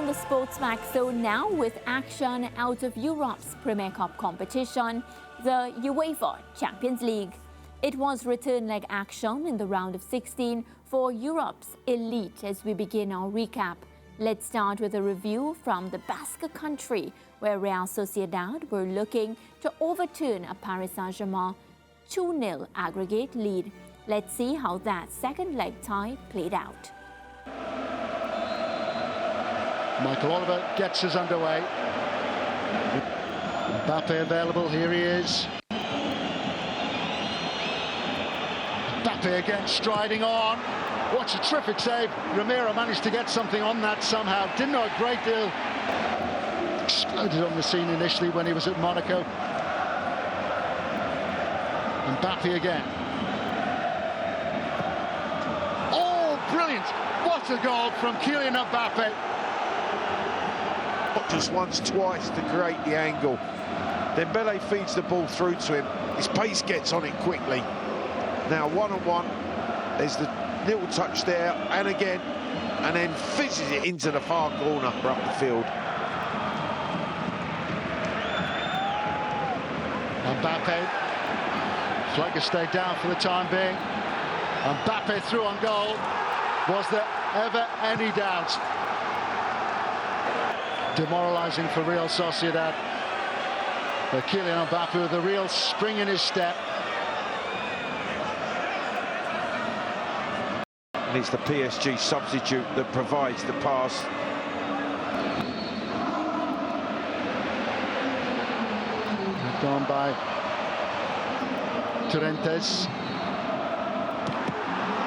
on the SportsMax zone now with action out of Europe's Premier Cup competition, the UEFA Champions League. It was return leg action in the round of 16 for Europe's elite as we begin our recap. Let's start with a review from the Basque country, where Real Sociedad were looking to overturn a Paris Saint-Germain 2-0 aggregate lead. Let's see how that second leg tie played out. Michael Oliver gets us underway. Mbappe available, here he is. Mbappe again striding on. What a terrific save. Romero managed to get something on that somehow. Didn't know a great deal. Exploded on the scene initially when he was at Monaco. Mbappe again. Oh, brilliant. What a goal from Kylian Mbappe. Not just once, twice to create the angle. Dembele feeds the ball through to him. His pace gets on it quickly. Now one-on-one, there's the little touch there, and again, and then fizzes it into the far corner for up the field. Mbappe, Flagger stayed down for the time being. Mbappe through on goal. Was there ever any doubt? Demoralising for Real Sociedad. But Kylian Mbappe with a real spring in his step. And it's the PSG substitute that provides the pass. Gone by Torrentes.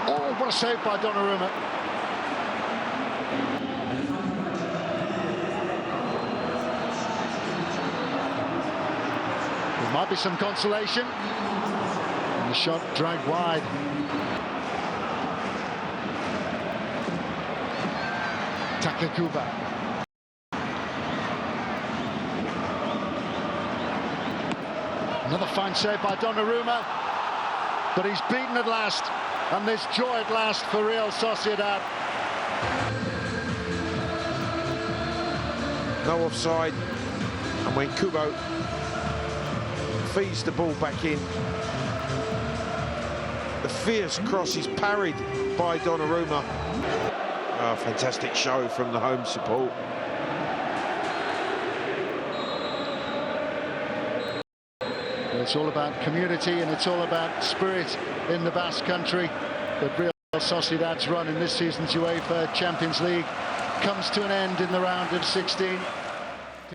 Oh, what a save by Donnarumma. There might be some consolation. And the shot dragged wide. Takakuba. Another fine save by Donnarumma, but he's beaten at last, and there's joy at last for Real Sociedad. No offside, and when Kubo feeds the ball back in, the fierce cross is parried by Donnarumma. Oh, fantastic show from the home support. It's all about community and it's all about spirit in the Basque country. But Real Sociedad's run in this season's UEFA Champions League comes to an end in the round of 16.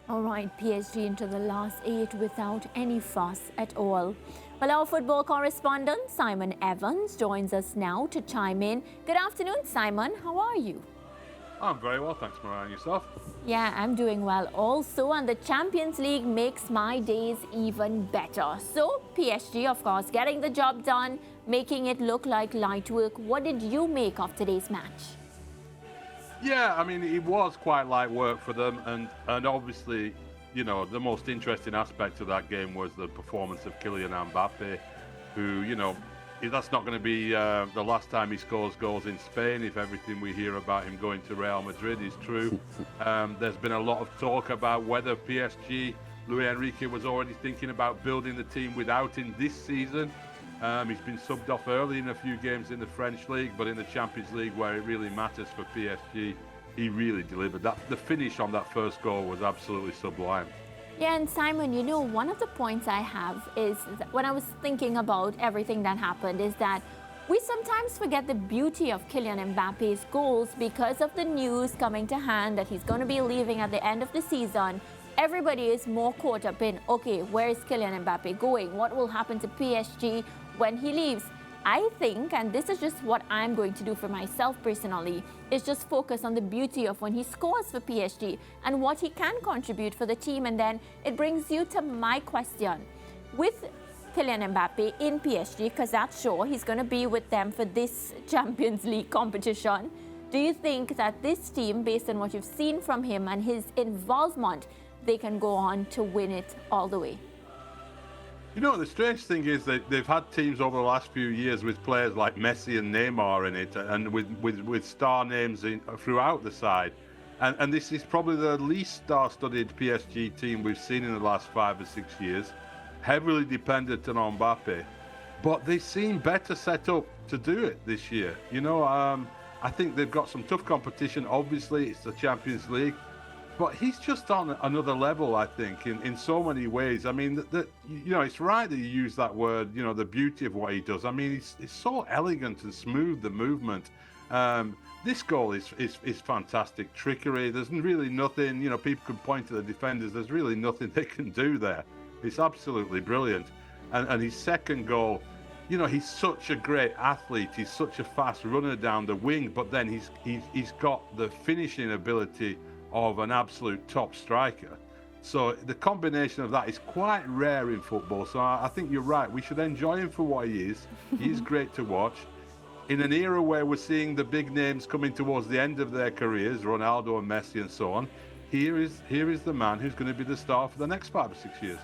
All right, PSG into the last 8 without any fuss at all. Well, our football correspondent Simon Evans joins us now to chime in. Good afternoon, Simon. How are you? I'm very well, thanks, Mariah. And yourself? Yeah, I'm doing well also, and the Champions League makes my days even better. So, PSG, of course, getting the job done, making it look like light work. What did you make of today's match? Yeah, I mean, it was quite light work for them, and obviously, you know, the most interesting aspect of that game was the performance of Kylian Mbappe, who, you know, that's not going to be the last time he scores goals in Spain if everything we hear about him going to Real Madrid is true. There's been a lot of talk about whether PSG, Luis Enrique was already thinking about building the team without him this season. He's been subbed off early in a few games in the French league, but in the Champions League, where it really matters for PSG, he really delivered. The finish on that first goal was absolutely sublime. Yeah, and Simon, you know, one of the points I have is that when I was thinking about everything that happened is that we sometimes forget the beauty of Kylian Mbappe's goals because of the news coming to hand that he's going to be leaving at the end of the season. Everybody is more caught up in, okay, where is Kylian Mbappe going? What will happen to PSG when he leaves? I think, and this is just what I'm going to do for myself personally, is just focus on the beauty of when he scores for PSG and what he can contribute for the team. And then it brings you to my question. With Kylian Mbappe in PSG, because that's sure he's going to be with them for this Champions League competition, do you think that this team, based on what you've seen from him and his involvement, they can go on to win it all the way? You know, the strange thing is that they've had teams over the last few years with players like Messi and Neymar in it, and with star names throughout the side. And this is probably the least star-studded PSG team we've seen in the last 5 or 6 years, heavily dependent on Mbappe. But they seem better set up to do it this year. You know, I think they've got some tough competition. Obviously, it's the Champions League. But he's just on another level, I think, in so many ways. I mean, you know, it's right that you use that word, you know, the beauty of what he does. I mean, it's so elegant and smooth, the movement. This goal is fantastic. Trickery, there's really nothing, you know, people can point to the defenders. There's really nothing they can do there. It's absolutely brilliant. And his second goal, you know, he's such a great athlete. He's such a fast runner down the wing, but then he's got the finishing ability of an absolute top striker. So the combination of that is quite rare in football. So I think you're right. We should enjoy him for what he is. He is great to watch. In an era where we're seeing the big names coming towards the end of their careers, Ronaldo and Messi and so on, here is the man who's going to be the star for the next 5 or 6 years.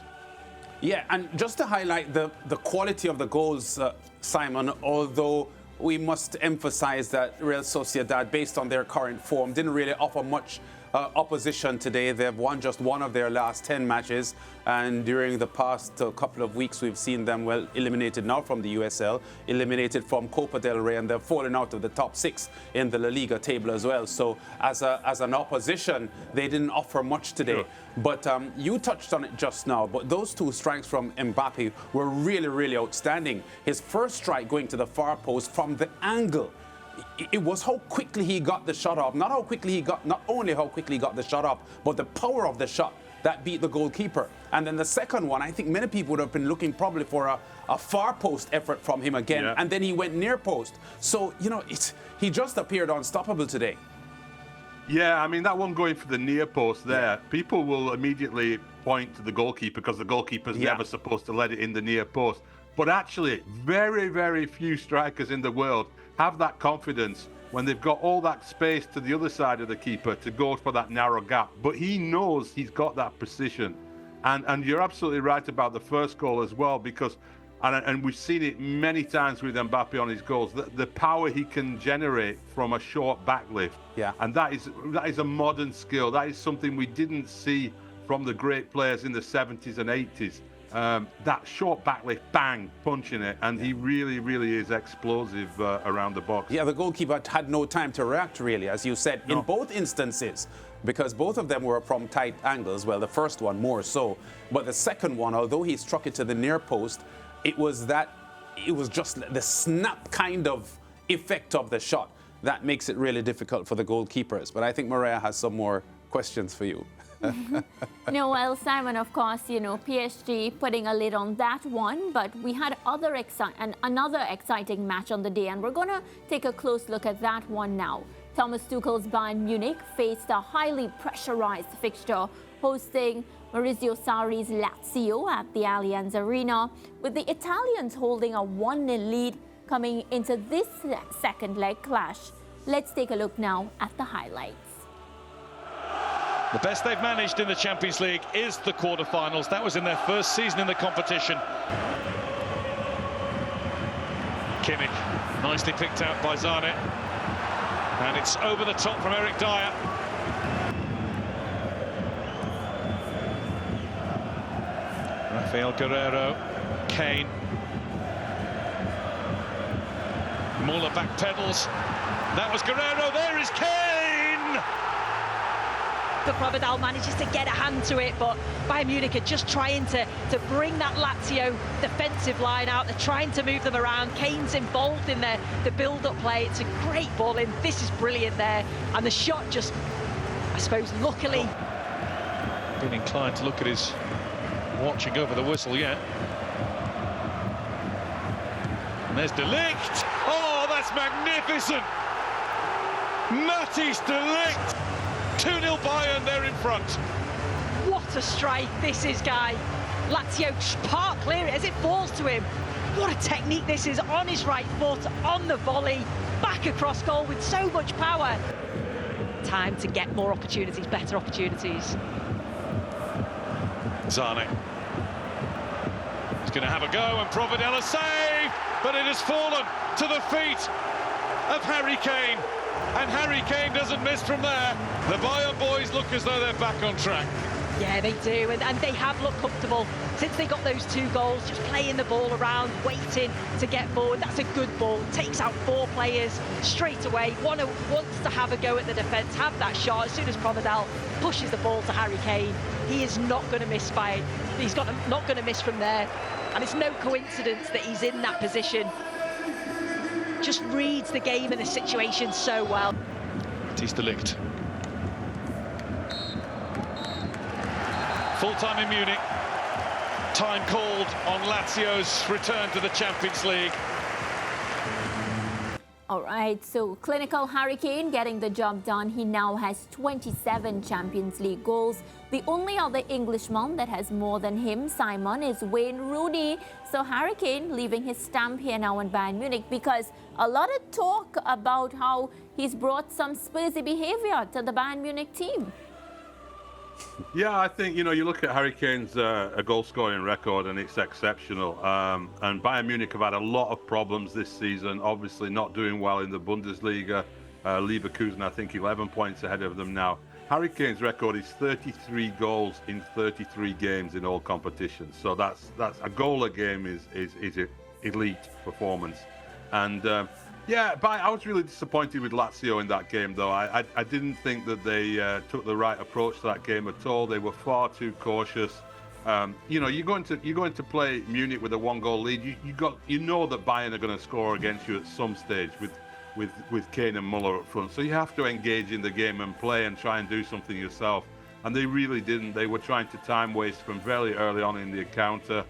Yeah, and just to highlight the quality of the goals, Simon, although we must emphasize that Real Sociedad, based on their current form, didn't really offer much opposition today. They've won just one of their last 10 matches, and during the past couple of weeks we've seen them, well, eliminated now from the USL, eliminated from Copa del Rey, and they've fallen out of the top 6 in the La Liga table as well. So as an opposition, they didn't offer much today. Sure. But you touched on it just now, but those 2 strikes from Mbappe were really, really outstanding. His first strike going to the far post from the angle, it was how quickly he got the shot off. Not only how quickly he got the shot off, but the power of the shot that beat the goalkeeper. And then the second one, I think many people would have been looking probably for a far post effort from him again. Yeah. And then he went near post. So, you know, he just appeared unstoppable today. Yeah, I mean, that one going for the near post there, people will immediately point to the goalkeeper because the goalkeeper's never supposed to let it in the near post. But actually, very, very few strikers in the world have that confidence when they've got all that space to the other side of the keeper to go for that narrow gap. But he knows he's got that precision. And you're absolutely right about the first goal as well, because, and we've seen it many times with Mbappe on his goals, the power he can generate from a short backlift. Yeah. And that is a modern skill. That is something we didn't see from the great players in the 70s and 80s. That short backlift, bang, punching it, and he really, really is explosive around the box. Yeah, the goalkeeper had no time to react, really, as you said, in both instances, because both of them were from tight angles. Well, the first one more so, but the second one, although he struck it to the near post, it was just the snap kind of effect of the shot that makes it really difficult for the goalkeepers. But I think Maria has some more questions for you. No, well, Simon, of course, you know, PSG putting a lid on that one, but we had another exciting match on the day, and we're going to take a close look at that one now. Thomas Tuchel's Bayern Munich faced a highly pressurized fixture, hosting Maurizio Sarri's Lazio at the Allianz Arena, with the Italians holding a 1-0 lead coming into this second leg clash. Let's take a look now at the highlights. The best they've managed in the Champions League is the quarter-finals. That was in their first season in the competition. Kimmich, nicely picked out by Zane. And it's over the top from Eric Dyer. Rafael Guerreiro, Kane. Muller backpedals. That was Guerreiro, there is Kane! Providal manages to get a hand to it, but Bayern Munich are just trying to bring that Lazio defensive line out. They're trying to move them around. Kane's involved in the build-up play. It's a great ball in. This is brilliant there. And the shot just, I suppose, luckily... Been inclined to look at his watching over the whistle yet. And there's De Ligt. Oh, that's magnificent! Matthijs De Ligt! 2-0 Bayern, they're in front. What a strike this is, Guy. Lazio part clear it as it falls to him. What a technique this is, on his right foot, on the volley, back across goal with so much power. Time to get more opportunities, better opportunities. Zane. He's going to have a go, and Providel a save, but it has fallen to the feet of Harry Kane. and Harry Kane doesn't miss from there. The Bayern boys look as though they're back on track. Yeah, they do, and they have looked comfortable since they got those 2 goals, just playing the ball around, waiting to get forward. That's a good ball, takes out 4 players straight away, wants to have a go at the defence, have that shot. As soon as Provedel pushes the ball to Harry Kane, he is not going to miss by, he's not going to miss from there, and it's no coincidence that he's in that position. Just reads the game and the situation so well. Matthijs de Ligt. Full-time in Munich. Time called on Lazio's return to the Champions League. All right, so clinical Harry Kane getting the job done. He now has 27 Champions League goals. The only other Englishman that has more than him, Simon, is Wayne Rooney. So Harry Kane leaving his stamp here now in Bayern Munich, because a lot of talk about how he's brought some Spursy behavior to the Bayern Munich team. Yeah, I think, you look at Harry Kane's a goal-scoring record, and it's exceptional. And Bayern Munich have had a lot of problems this season, obviously not doing well in the Bundesliga. Leverkusen, I think, 11 points ahead of them now. Harry Kane's record is 33 goals in 33 games in all competitions. So that's a goal a game is an elite performance. And yeah, but I was really disappointed with Lazio in that game, though. I didn't think that they took the right approach to that game at all. They were far too cautious. You're going to play Munich with a 1-goal lead. You know that Bayern are going to score against you at some stage with Kane and Muller up front. So you have to engage in the game and play and try and do something yourself. And they really didn't. They were trying to time waste from very early on in the encounter.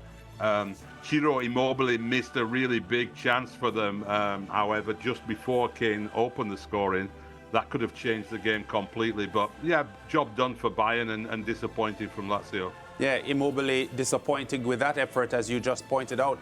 Ciro Immobile missed a really big chance for them, however, just before Kane opened the scoring. That could have changed the game completely. But yeah, job done for Bayern and disappointing from Lazio. Yeah, Immobile disappointing with that effort, as you just pointed out,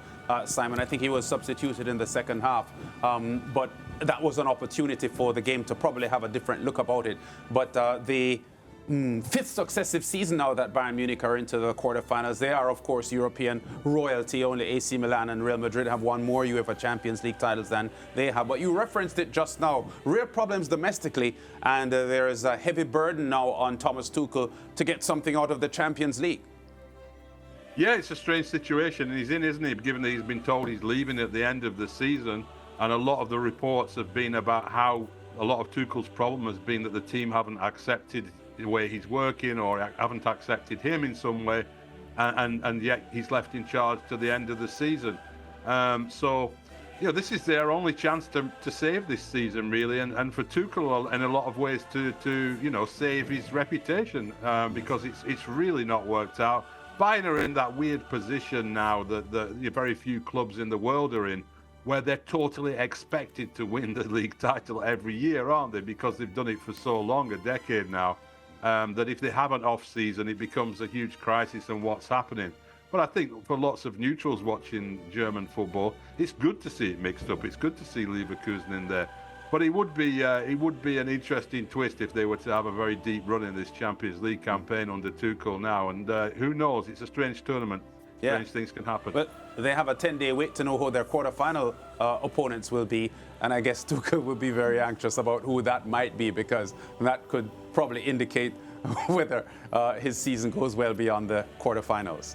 Simon. I think he was substituted in the second half. But that was an opportunity for the game to probably have a different look about it. But the 5th successive season now that Bayern Munich are into the quarterfinals. They are, of course, European royalty. Only AC Milan and Real Madrid have won more UEFA Champions League titles than they have. But you referenced it just now. Real problems domestically, and there is a heavy burden now on Thomas Tuchel to get something out of the Champions League. Yeah, it's a strange situation he's in, isn't he? Given that he's been told he's leaving at the end of the season, and a lot of the reports have been about how a lot of Tuchel's problem has been that the team haven't accepted the way he's working, or haven't accepted him in some way, and yet he's left in charge to the end of the season. So, this is their only chance to save this season, really, and for Tuchel in a lot of ways to save his reputation, because it's really not worked out. Bayern are in that weird position now that the very few clubs in the world are in, where they're totally expected to win the league title every year, aren't they? Because they've done it for so long, a decade now. That if they have an off-season, it becomes a huge crisis on what's happening. But I think for lots of neutrals watching German football, it's good to see it mixed up. It's good to see Leverkusen in there. But it would be an interesting twist if they were to have a very deep run in this Champions League campaign under Tuchel now. And who knows? It's a strange tournament. Strange things can happen. But they have a 10-day wait to know who their quarterfinal opponents will be. And I guess Tuchel will be very anxious about who that might be, because that could probably indicate whether his season goes well beyond the quarterfinals.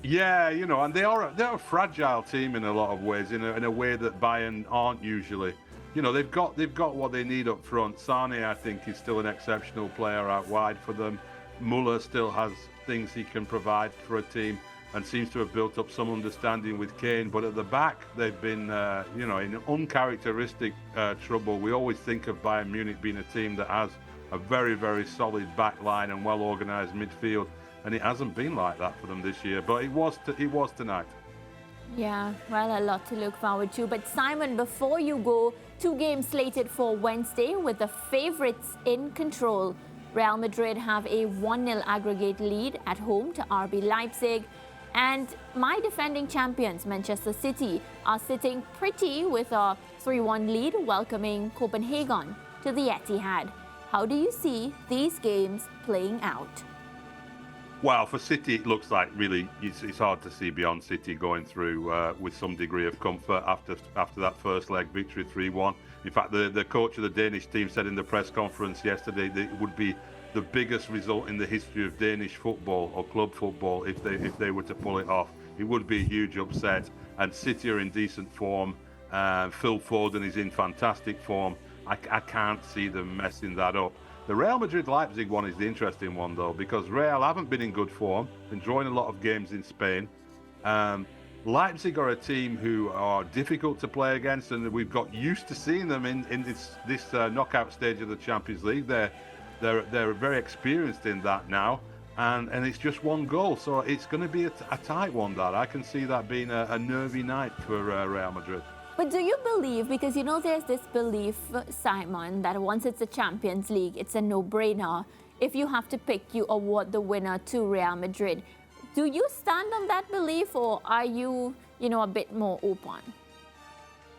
Yeah, and they're a fragile team in a lot of ways, in a way that Bayern aren't usually. They've got what they need up front. Sane, I think, is still an exceptional player out wide for them. Muller still has things he can provide for a team, and seems to have built up some understanding with Kane. But at the back, they've been, in uncharacteristic trouble. We always think of Bayern Munich being a team that has a very, very solid back line and well-organised midfield, and it hasn't been like that for them this year. But it was tonight. Yeah, well, a lot to look forward to. But Simon, before you go, 2 games slated for Wednesday with the favourites in control. Real Madrid have a 1-0 aggregate lead at home to RB Leipzig. And my defending champions, Manchester City, are sitting pretty with a 3-1 lead, welcoming Copenhagen to the Etihad. How do you see these games playing out? Well, for City, it looks like really it's hard to see beyond City going through with some degree of comfort after that first leg victory 3-1. In fact, the coach of the Danish team said in the press conference yesterday that it would be the biggest result in the history of Danish football or club football if they were to pull it off. It would be a huge upset. And City are in decent form. Phil Foden is in fantastic form. I can't see them messing that up. The Real Madrid-Leipzig one is the interesting one, though, because Real haven't been in good form, been drawing a lot of games in Spain. Leipzig are a team who are difficult to play against, and we've got used to seeing them in this knockout stage of the Champions League. They're very experienced in that now, and it's just one goal, so it's going to be a tight one. That I can see that being a nervy night for Real Madrid. But do you believe, because you know there's this belief, Simon, that once it's a Champions League, it's a no-brainer. If you have to pick, you award the winner to Real Madrid. Do you stand on that belief, or are you, a bit more open?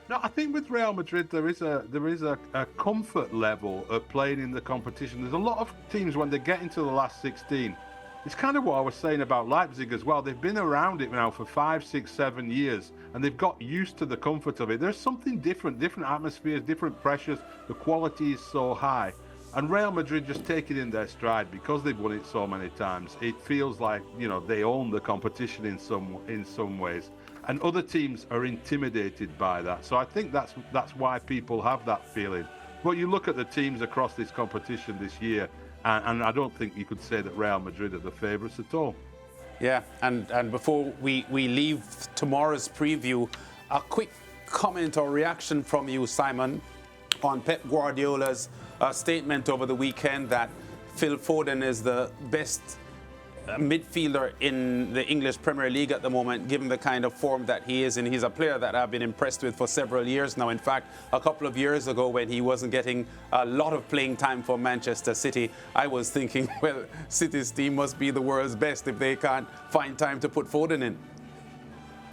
No, I think with Real Madrid there is a comfort level of playing in the competition. There's a lot of teams when they get into the last 16. It's kind of what I was saying about Leipzig as well. They've been around it now for 5, 6, 7 years, and they've got used to the comfort of it. There's something different atmospheres, different pressures. The quality is so high. And Real Madrid just take it in their stride because they've won it so many times. It feels like, they own the competition in some ways. And other teams are intimidated by that. So I think that's why people have that feeling. But you look at the teams across this competition this year, and I don't think you could say that Real Madrid are the favourites at all. Yeah, and before we leave tomorrow's preview, a quick comment or reaction from you, Simon, on Pep Guardiola's statement over the weekend that Phil Foden is the best midfielder in the English Premier League at the moment, given the kind of form that he is, and he's a player that I've been impressed with for several years now. In fact, a couple of years ago when he wasn't getting a lot of playing time for Manchester City, I was thinking, well, City's team must be the world's best if they can't find time to put Foden in.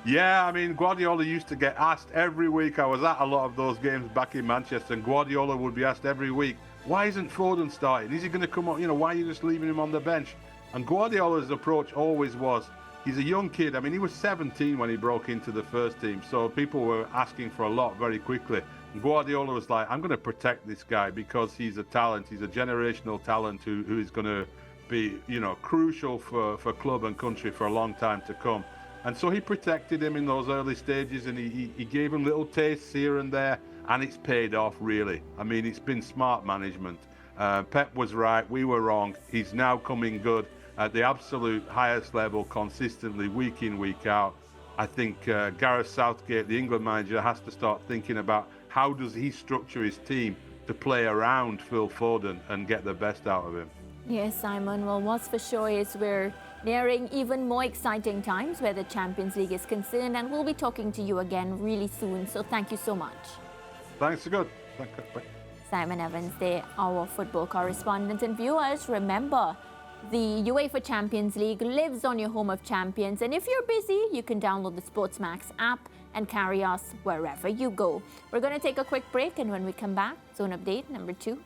Yeah, I mean, Guardiola used to get asked every week. I was at a lot of those games back in Manchester, and Guardiola would be asked every week, why isn't Foden starting? Is he going to come up? Why are you just leaving him on the bench? And Guardiola's approach always was, he's a young kid. I mean, he was 17 when he broke into the first team, so people were asking for a lot very quickly. And Guardiola was like, I'm going to protect this guy because he's a talent. He's a generational talent who is going to be, crucial for club and country for a long time to come. And so he protected him in those early stages, and he gave him little tastes here and there, and it's paid off, really. I mean, it's been smart management. Pep was right, we were wrong. He's now coming good at the absolute highest level, consistently, week in, week out. I think Gareth Southgate, the England manager, has to start thinking about how does he structure his team to play around Phil Foden and get the best out of him. Yes, Simon. Well, what's for sure is we're nearing even more exciting times where the Champions League is concerned, and we'll be talking to you again really soon. So thank you so much. Thanks, good. Thank you. Bye. Simon Evans there, our football correspondent. And viewers, remember, the UEFA Champions League lives on your home of champions. And if you're busy, you can download the SportsMax app and carry us wherever you go. We're going to take a quick break, and when we come back, Zone Update number 2